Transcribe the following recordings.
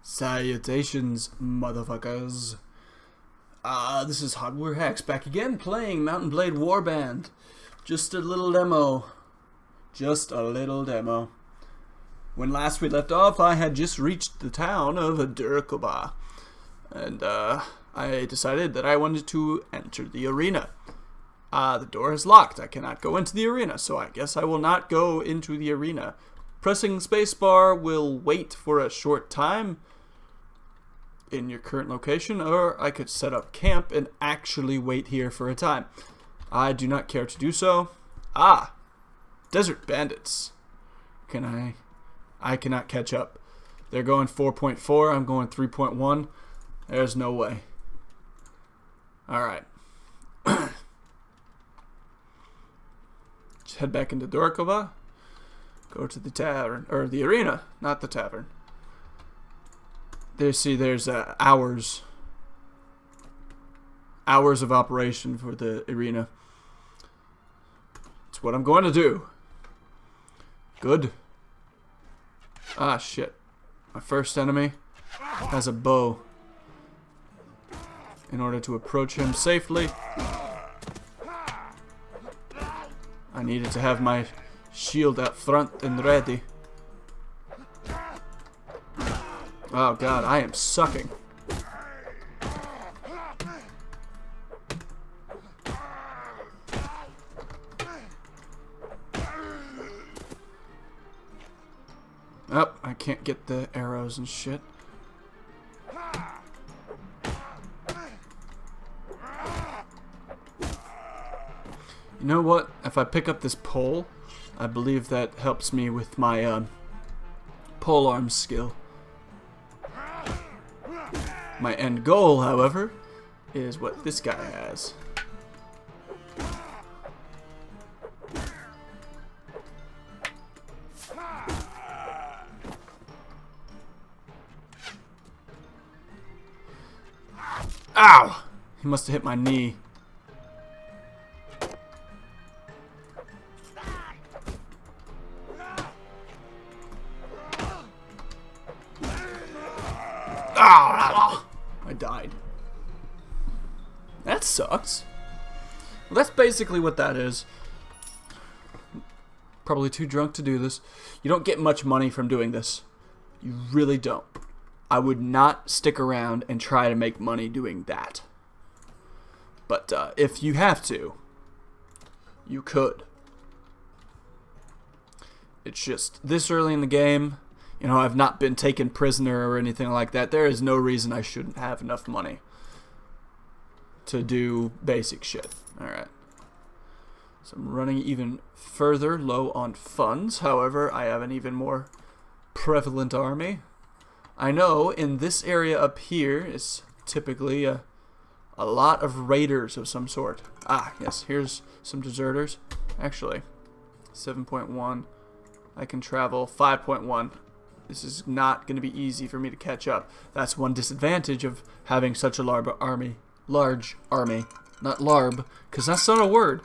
Salutations, motherfuckers. This is Hardware Hacks back again, playing Mount&Blade Warband. Just a little demo. When last we left off, I had just reached the town of Durkaba, and I decided that I wanted to enter the arena. The door is locked. I cannot go into the arena, so I guess I will not go into the arena. Pressing spacebar will wait for a short time in your current location, or I could set up camp and actually wait here for a time. I do not care to do so. Desert bandits. I cannot catch up. They're going 4.4, I'm going 3.1. There's no way. Alright. Just head back into Durkaba. Go to the tavern, or the arena, not the tavern. There's hours of operation for the arena. That's what I'm going to do. Good. Shit. My first enemy has a bow. In order to approach him safely, I needed to have my shield out front and ready. Oh god, I am sucking. Oh, I can't get the arrows and shit. You know what? If I pick up this pole, I believe that helps me with my pole arm skill. My end goal, however, is what this guy has. Ow! He must have hit my knee. I died. That sucks. Well, that's basically what that is. Probably too drunk to do this. You don't get much money from doing this. You really don't. I would not stick around and try to make money doing that. But if you have to, you could. It's just this early in the game. You know, I've not been taken prisoner or anything like that. There is no reason I shouldn't have enough money to do basic shit. Alright. So I'm running even further low on funds. However, I have an even more prevalent army. I know in this area up here is typically a lot of raiders of some sort. Yes, here's some deserters. Actually, 7.1. I can travel 5.1. This is not going to be easy for me to catch up. That's one disadvantage of having such a large army. Not larb, because that's not a word.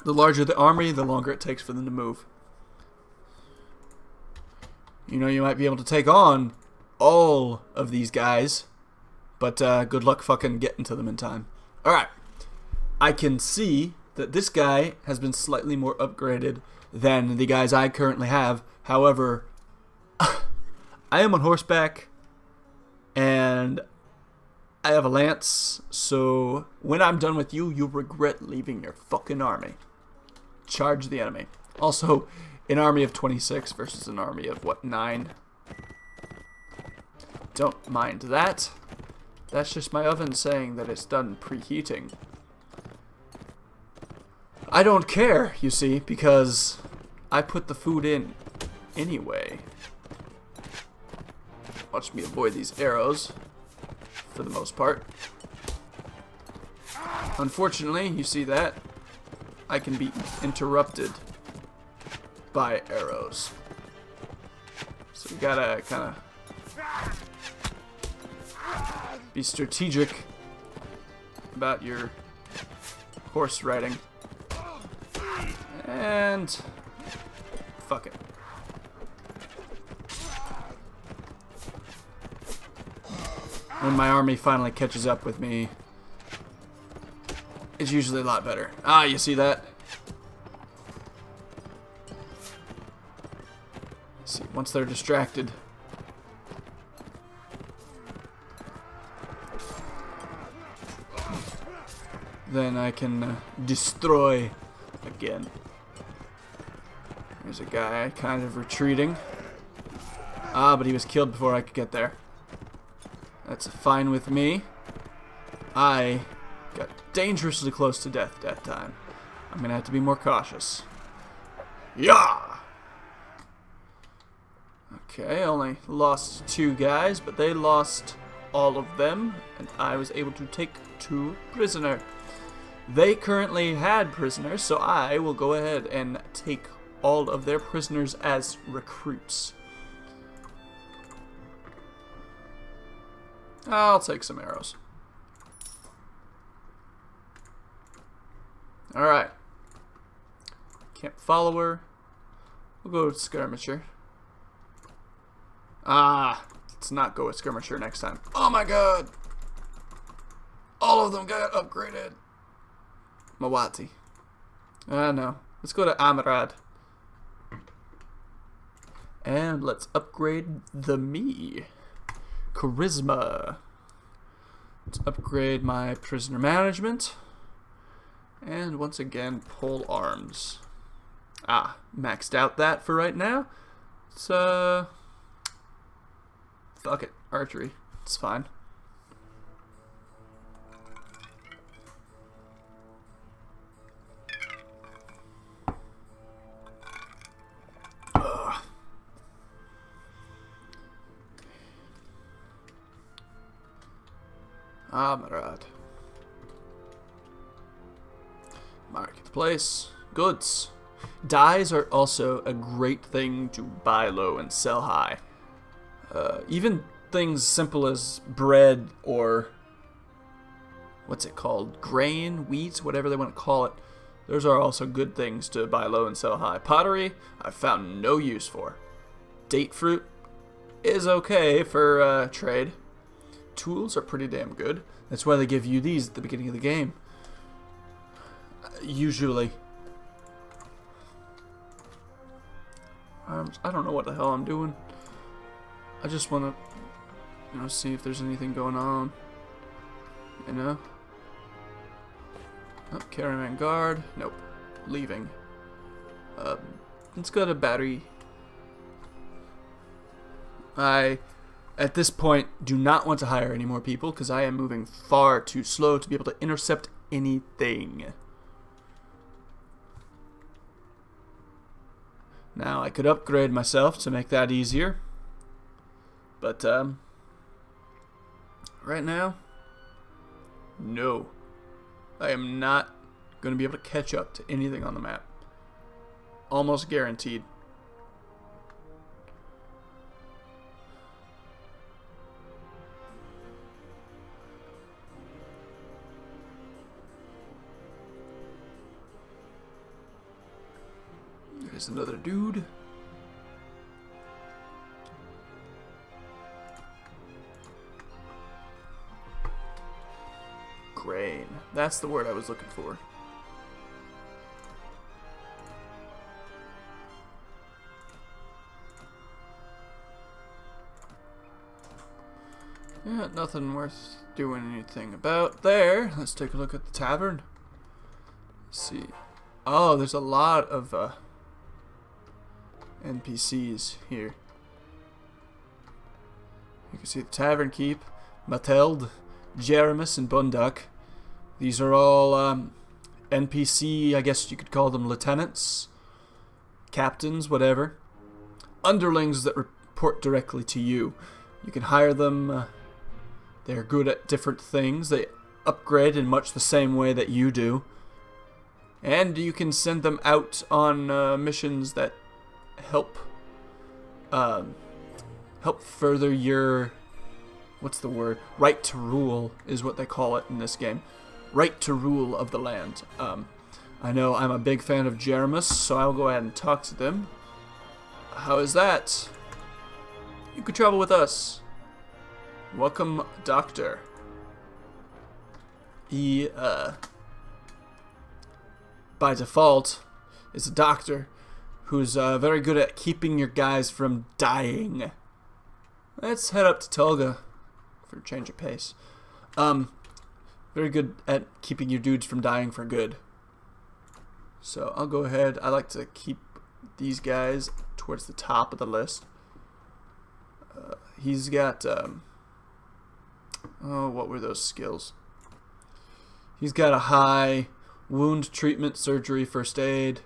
The larger the army, the longer it takes for them to move. You know, you might be able to take on all of these guys, but good luck fucking getting to them in time. Alright. I can see that this guy has been slightly more upgraded than the guys I currently have. However, I am on horseback, and I have a lance, so when I'm done with you, you'll regret leaving your fucking army. Charge the enemy. Also, an army of 26 versus an army of, what, 9? Don't mind that. That's just my oven saying that it's done preheating. I don't care, you see, because I put the food in anyway. Watch me avoid these arrows, for the most part. Unfortunately, you see that? I can be interrupted by arrows. So you gotta kind of be strategic about your horse riding. And fuck it. When my army finally catches up with me, it's usually a lot better. Ah, you see that? See, once they're distracted. Then I can destroy again. There's a guy kind of retreating. Ah, but he was killed before I could get there. That's fine with me. I got dangerously close to death that time. I'm gonna have to be more cautious. Yeah! Okay, I only lost 2 guys, but they lost all of them, and I was able to take 2 prisoners. They currently had prisoners, so I will go ahead and take all of their prisoners as recruits. I'll take some arrows. Alright. Camp follower. We'll go with skirmisher. Ah, let's not go with skirmisher next time. Oh my god! All of them got upgraded. Mawati. No. Let's go to Amarad. And let's upgrade the me. Charisma. Let's upgrade my prisoner management. And once again, pole arms. Ah, maxed out that for right now. It's, fuck it. Archery. It's fine. Amarad. Marketplace. Goods. Dyes are also a great thing to buy low and sell high. Even things simple as bread or what's it called? Grain, wheat, whatever they want to call it. Those are also good things to buy low and sell high. Pottery, I've found no use for. Date fruit is okay for trade. Tools are pretty damn good. That's why they give you these at the beginning of the game. Usually. I don't know what the hell I'm doing. I just want to, see if there's anything going on. Oh, Caravan Guard. Nope. Leaving. Let's go to Battery. I, at this point, do not want to hire any more people because I am moving far too slow to be able to intercept anything. Now, I could upgrade myself to make that easier. But, right now, no. I am not going to be able to catch up to anything on the map. Almost guaranteed. There's another dude. Grain. That's the word I was looking for. Yeah, nothing worth doing anything about there. Let's take a look at the tavern. Let's see. Oh, there's a lot of NPCs here. You can see the Tavern Keep, Mateld, Jeremus, and Bunduck. These are all NPC, I guess you could call them lieutenants, captains, whatever. Underlings that report directly to you. You can hire them. They're good at different things. They upgrade in much the same way that you do. And you can send them out on missions that help further your, what's the word? Right to rule is what they call it in this game. Right to rule of the land. I know I'm a big fan of Jeremus, so I'll go ahead and talk to them. How is that? You could travel with us. Welcome, Doctor. He, by default, is a doctor who's very good at keeping your guys from dying. Let's head up to Tolga for a change of pace. Very good at keeping your dudes from dying for good. So I'll go ahead. I like to keep these guys towards the top of the list. He's got, oh, what were those skills? He's got a high wound treatment, surgery, first aid.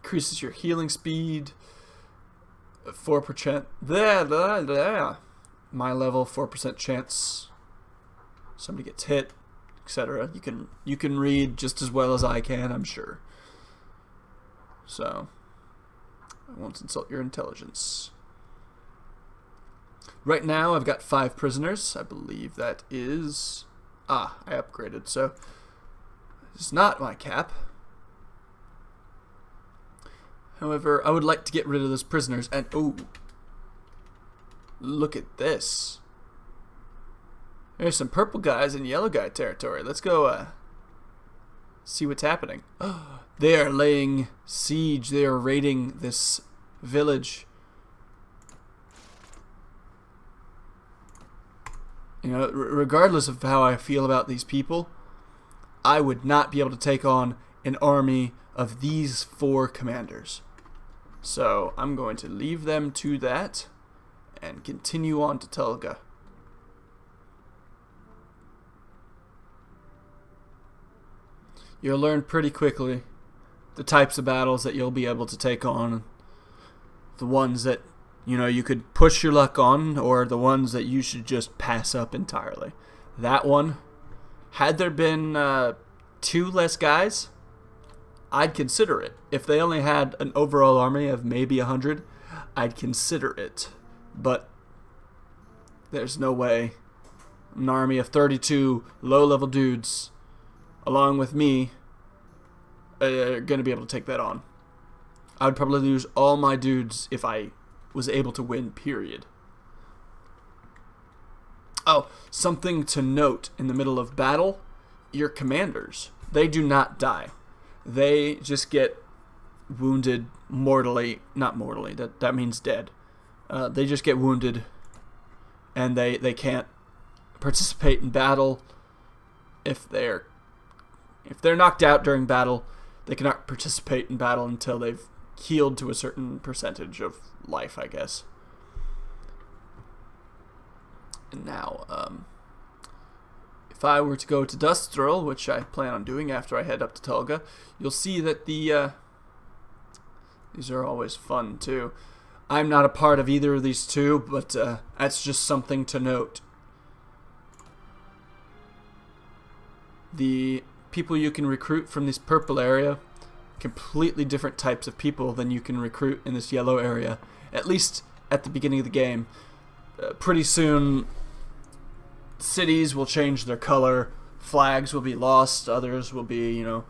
Increases your healing speed 4%. There. My level 4% chance somebody gets hit, etc. You can read just as well as I can, I'm sure. So I won't insult your intelligence. Right now I've got 5 prisoners. I believe that is... I upgraded, so it's not my cap. However, I would like to get rid of those prisoners, and oh, look at this. There's some purple guys and yellow guy territory. Let's go see what's happening. They are laying siege. They are raiding this village. You know, regardless of how I feel about these people, I would not be able to take on an army of these 4 commanders. So I'm going to leave them to that and continue on to Tolga. You'll learn pretty quickly the types of battles that you'll be able to take on, the ones that, you know, you could push your luck on, or the ones that you should just pass up entirely. That one, had there been 2 less guys, I'd consider it. If they only had an overall army of maybe 100, I'd consider it. But there's no way an army of 32 low-level dudes, along with me, are going to be able to take that on. I would probably lose all my dudes if I was able to win, period. Oh, something to note in the middle of battle, your commanders, they do not die. They just get wounded mortally, not mortally, that means dead. They just get wounded and they can't participate in battle. If they're knocked out during battle, they cannot participate in battle until they've healed to a certain percentage of life, I guess. And now, if I were to go to Dustthrill, which I plan on doing after I head up to Tolga, you'll see that these are always fun too. I'm not a part of either of these 2, but that's just something to note. The people you can recruit from this purple area, completely different types of people than you can recruit in this yellow area, at least at the beginning of the game. Pretty soon, cities will change their color, flags will be lost, others will be, you know,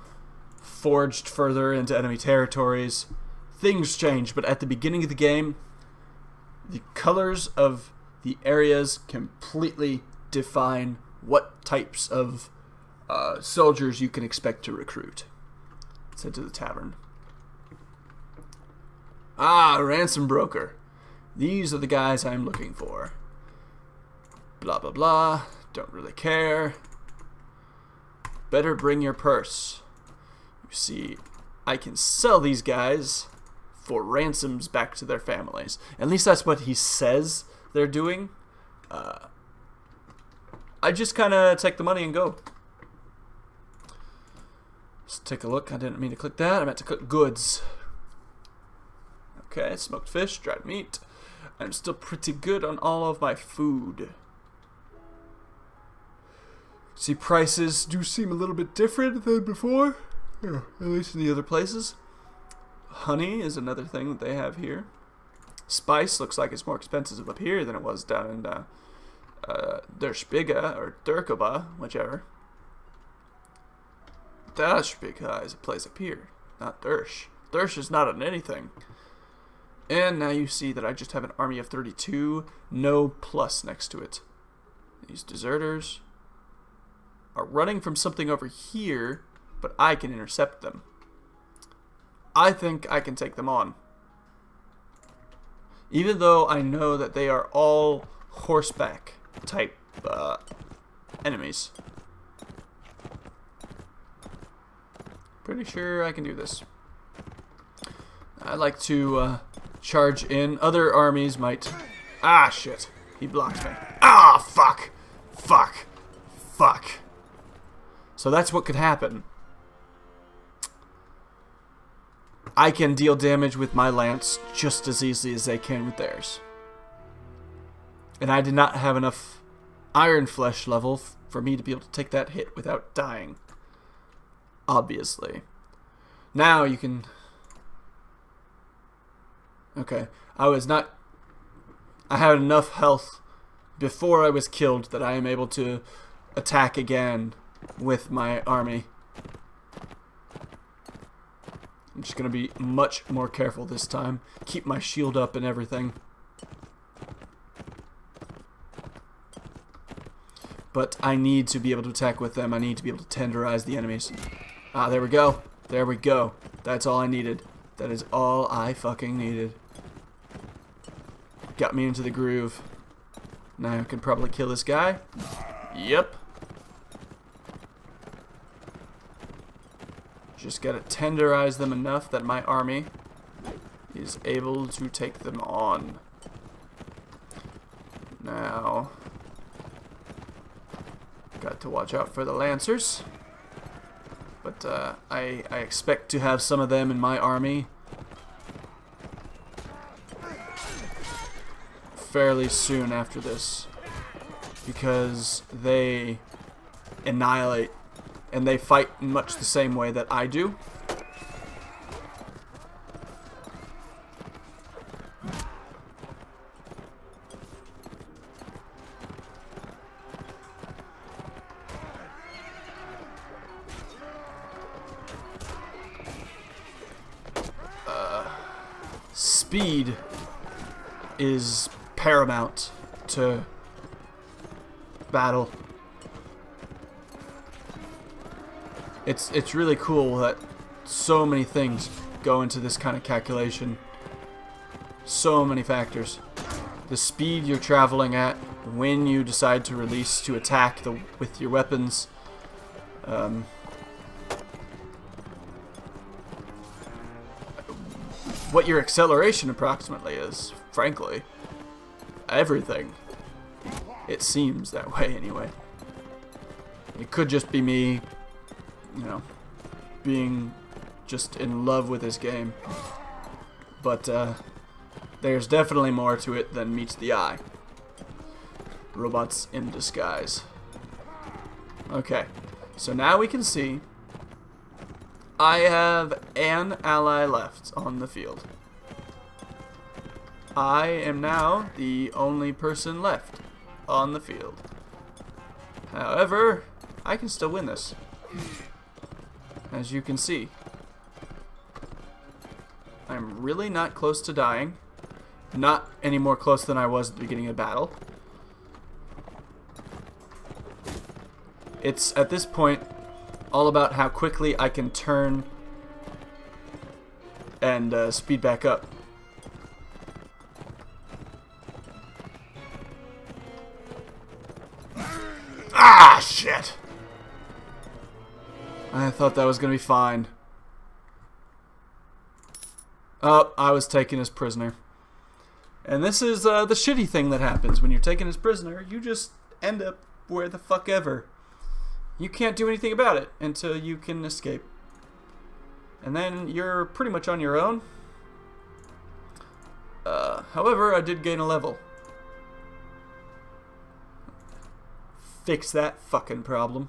forged further into enemy territories. Things change, but at the beginning of the game, the colors of the areas completely define what types of soldiers you can expect to recruit. Let's head to the tavern. Ransom broker. These are the guys I'm looking for. Blah, blah, blah. Don't really care. Better bring your purse. You see, I can sell these guys for ransoms back to their families. At least that's what he says they're doing. I just kind of take the money and go. Let's take a look. I didn't mean to click that. I meant to click goods. Okay, smoked fish, dried meat. I'm still pretty good on all of my food. See, prices do seem a little bit different than before. Yeah, at least in the other places. Honey is another thing that they have here. Spice looks like it's more expensive up here than it was down in Der Spiga or Durkaba, whichever. Der Spiga is a place up here, not Dersh. Dersh is not on anything. And now you see that I just have an army of 32, no plus next to it. These deserters are running from something over here, but I can intercept them. I think I can take them on. Even though I know that they are all horseback type enemies. Pretty sure I can do this. I like to charge in. Other armies might... Ah, shit. He blocked me. Ah, fuck. Fuck. Fuck. So that's what could happen. I can deal damage with my lance just as easily as they can with theirs. And I did not have enough iron flesh level for me to be able to take that hit without dying. Obviously. Now you can... Okay. I had enough health before I was killed that I am able to attack again with my army. I'm just going to be much more careful this time. Keep my shield up and everything. But I need to be able to attack with them. I need to be able to tenderize the enemies. Ah, there we go. There we go. That's all I needed. That is all I fucking needed. Got me into the groove. Now I can probably kill this guy. Yep. Just gotta tenderize them enough that my army is able to take them on. Now, got to watch out for the lancers. But I expect to have some of them in my army fairly soon after this, because they annihilate and they fight in much the same way that I do. Speed is paramount to battle. It's really cool that so many things go into this kind of calculation. So many factors. The speed you're traveling at, when you decide to release to attack with your weapons, what your acceleration approximately is, frankly. Everything. It seems that way anyway. It could just be me, you know, being just in love with this game. But there's definitely more to it than meets the eye. Robots in disguise. Okay, so now we can see I have an ally left on the field. I am now the only person left on the field. However, I can still win this. As you can see, I'm really not close to dying. Not any more close than I was at the beginning of battle. It's at this point all about how quickly I can turn and speed back up. Ah, shit! I thought that was going to be fine. Oh, I was taken as prisoner. And this is the shitty thing that happens when you're taken as prisoner. You just end up where the fuck ever. You can't do anything about it until you can escape. And then you're pretty much on your own. However, I did gain a level. Fix that fucking problem.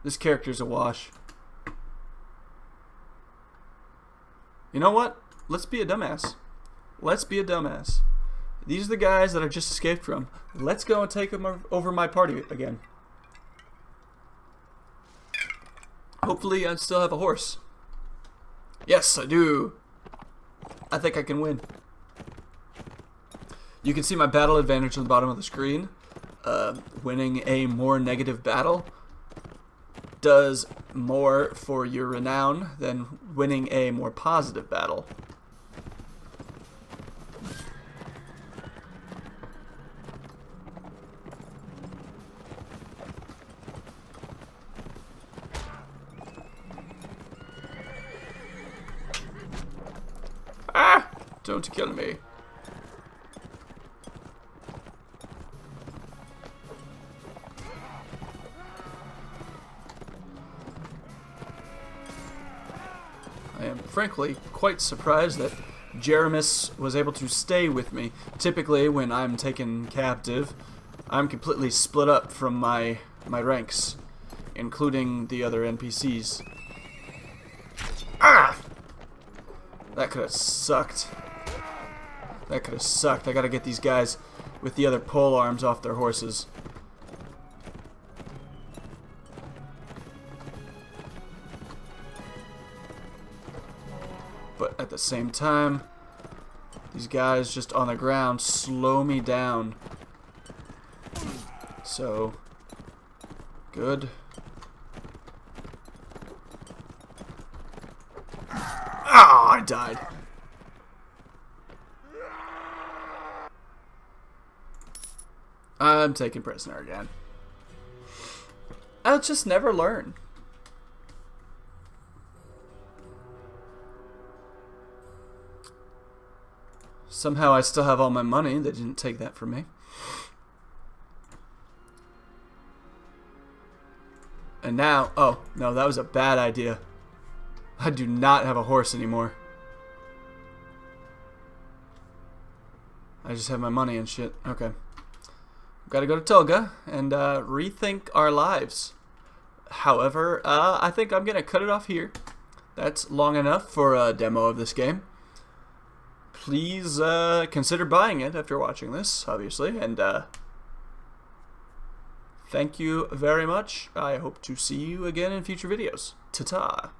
This character's a wash. You know what? Let's be a dumbass. Let's be a dumbass. These are the guys that I just escaped from. Let's go and take them over my party again. Hopefully I still have a horse. Yes, I do. I think I can win. You can see my battle advantage on the bottom of the screen. Winning a more negative battle does more for your renown than winning a more positive battle. Ah! Don't kill me. I am frankly quite surprised that Jeremis was able to stay with me. Typically, when I'm taken captive, I'm completely split up from my ranks, including the other NPCs. Ah! That could have sucked. That could have sucked. I gotta get these guys with the other pole arms off their horses. But at the same time, these guys just on the ground slow me down. So, good. Ah, I died. I'm taken prisoner again. I'll just never learn. Somehow I still have all my money. They didn't take that from me. And now, oh, no, that was a bad idea. I do not have a horse anymore. I just have my money and shit. Okay. Gotta go to Toga and rethink our lives. However, I think I'm gonna cut it off here. That's long enough for a demo of this game. Please consider buying it after watching this, obviously, and thank you very much. I hope to see you again in future videos. Ta-ta!